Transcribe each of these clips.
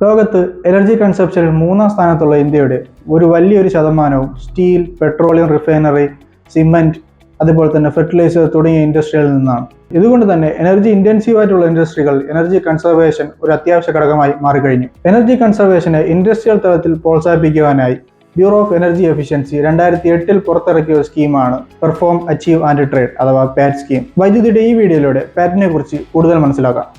ലോകത്ത് എനർജി കൺസപ്ഷനിൽ മൂന്നാം സ്ഥാനത്തുള്ള ഇന്ത്യയുടെ ഒരു വലിയൊരു ശതമാനവും സ്റ്റീൽ, പെട്രോളിയം റിഫൈനറി, സിമന്റ്, അതുപോലെ തന്നെ ഫെർട്ടിലൈസർ തുടങ്ങിയ ഇൻഡസ്ട്രികളിൽ നിന്നാണ്. ഇതുകൊണ്ട് തന്നെ എനർജി ഇന്റൻസീവ് ആയിട്ടുള്ള ഇൻഡസ്ട്രികൾ എനർജി കൺസർവേഷൻ ഒരു അത്യാവശ്യ ഘടകമായി മാറിക്കഴിഞ്ഞു. എനർജി കൺസർവേഷനെ ഇൻഡസ്ട്രിയൽ തലത്തിൽ പ്രോത്സാഹിപ്പിക്കുവാനായി ബ്യൂറോ ഓഫ് എനർജി എഫിഷ്യൻസി 2008 പുറത്തിറക്കിയ ഒരു സ്കീമാണ് പെർഫോം, അച്ചീവ് ആൻഡ് ട്രേഡ് അഥവാ പാറ്റ് സ്കീം. വൈദ്യുതിയുടെ ഈ വീഡിയോയിലൂടെ പാറ്റിനെ കുറിച്ച് കൂടുതൽ മനസ്സിലാക്കാം.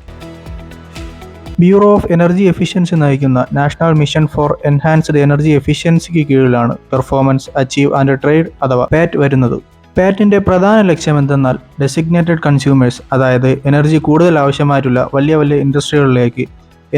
ബ്യൂറോ ഓഫ് എനർജി എഫിഷ്യൻസി നയിക്കുന്ന national mission for enhanced energy എഫിഷ്യൻസിക്ക് കീഴിലാണ് പെർഫോമൻസ്, അച്ചീവ് ആൻഡ് ട്രേഡ് അഥവാ പാറ്റ് വരുന്നത്. പാറ്റിന്റെ പ്രധാന ലക്ഷ്യം എന്തെന്നാൽ ഡെസിഗ്നേറ്റഡ് കൺസ്യൂമേഴ്സ്, അതായത് എനർജി കൂടുതൽ ആവശ്യമായിട്ടുള്ള വലിയ ഇൻഡസ്ട്രികളിലേക്ക്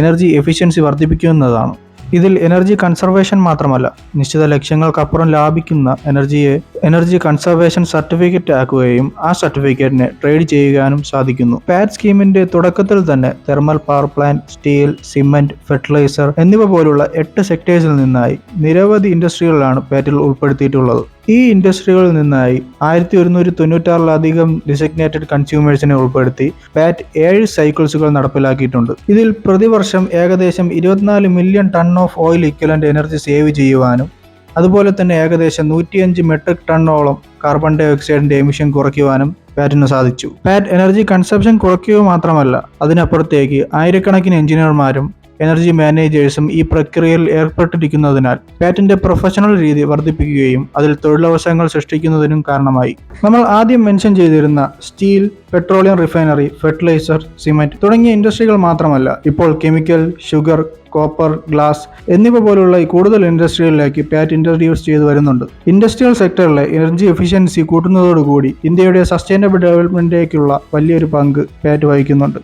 എനർജി എഫിഷ്യൻസി വർദ്ധിപ്പിക്കുന്നതാണ്. ഇതിൽ എനർജി കൺസർവേഷൻ മാത്രമല്ല, നിശ്ചിത ലക്ഷ്യങ്ങൾക്കപ്പുറം ലാഭിക്കുന്ന എനർജിയെ എനർജി കൺസർവേഷൻ സർട്ടിഫിക്കറ്റ് ആക്കുകയും ആ സർട്ടിഫിക്കറ്റിനെ ട്രേഡ് ചെയ്യാനും സാധിക്കുന്നു. പാറ്റ് സ്കീമിന്റെ തുടക്കത്തിൽ തന്നെ thermal power plant, steel, cement, fertiliser എന്നിവ പോലുള്ള 8 സെക്ടേഴ്സിൽ നിന്നായി നിരവധി ഇൻഡസ്ട്രികളാണ് പാറ്റിൽ ഉൾപ്പെടുത്തിയിട്ടുള്ളത്. ഈ ഇൻഡസ്ട്രികളിൽ നിന്നായി 1196 ഡെസിഗ്നേറ്റഡ് കൺസ്യൂമേഴ്സിനെ ഉൾപ്പെടുത്തി പാറ്റ് 7 സൈക്കിൾസുകൾ നടപ്പിലാക്കിയിട്ടുണ്ട്. ഇതിൽ പ്രതിവർഷം ഏകദേശം 24 million ton of oil equivalent energy save ചെയ്യുവാനും അതുപോലെ തന്നെ ഏകദേശം 105 മെട്രിക് ടണ്ണോളം കാർബൺ ഡൈ ഓക്സൈഡിന്റെ എമിഷൻ കുറയ്ക്കുവാനും പാറ്റിന് സാധിച്ചു. പാറ്റ് എനർജി കൺസപ്ഷൻ കുറയ്ക്കുക മാത്രമല്ല, അതിനപ്പുറത്തേക്ക് ആയിരക്കണക്കിന് എഞ്ചിനീയർമാരും എനർജി മാനേജേഴ്സും ഈ പ്രക്രിയയിൽ ഏർപ്പെട്ടിരിക്കുന്നതിനാൽ പാറ്റിന്റെ പ്രൊഫഷണൽ രീതി വർദ്ധിപ്പിക്കുകയും അതിൽ തൊഴിലവസരങ്ങൾ സൃഷ്ടിക്കുന്നതിനും കാരണമായി. നമ്മൾ ആദ്യം മെൻഷൻ ചെയ്തിരുന്ന steel, petroleum refinery, fertiliser, cement തുടങ്ങിയ ഇൻഡസ്ട്രികൾ മാത്രമല്ല, ഇപ്പോൾ കെമിക്കൽ, ഷുഗർ, കോപ്പർ, ഗ്ലാസ് എന്നിവ പോലുള്ള കൂടുതൽ ഇൻഡസ്ട്രികളിലേക്ക് പാറ്റ് ഇൻട്രൊഡ്യൂസ് ചെയ്തു വരുന്നുണ്ട്. ഇൻഡസ്ട്രിയൽ സെക്ടറിലെ എനർജി എഫിഷ്യൻസി കൂട്ടുന്നതോടുകൂടി ഇന്ത്യയുടെ സസ്റ്റൈനബിൾ ഡെവലപ്മെന്റിലേക്കുള്ള വലിയൊരു പങ്ക് പാറ്റ് വഹിക്കുന്നുണ്ട്.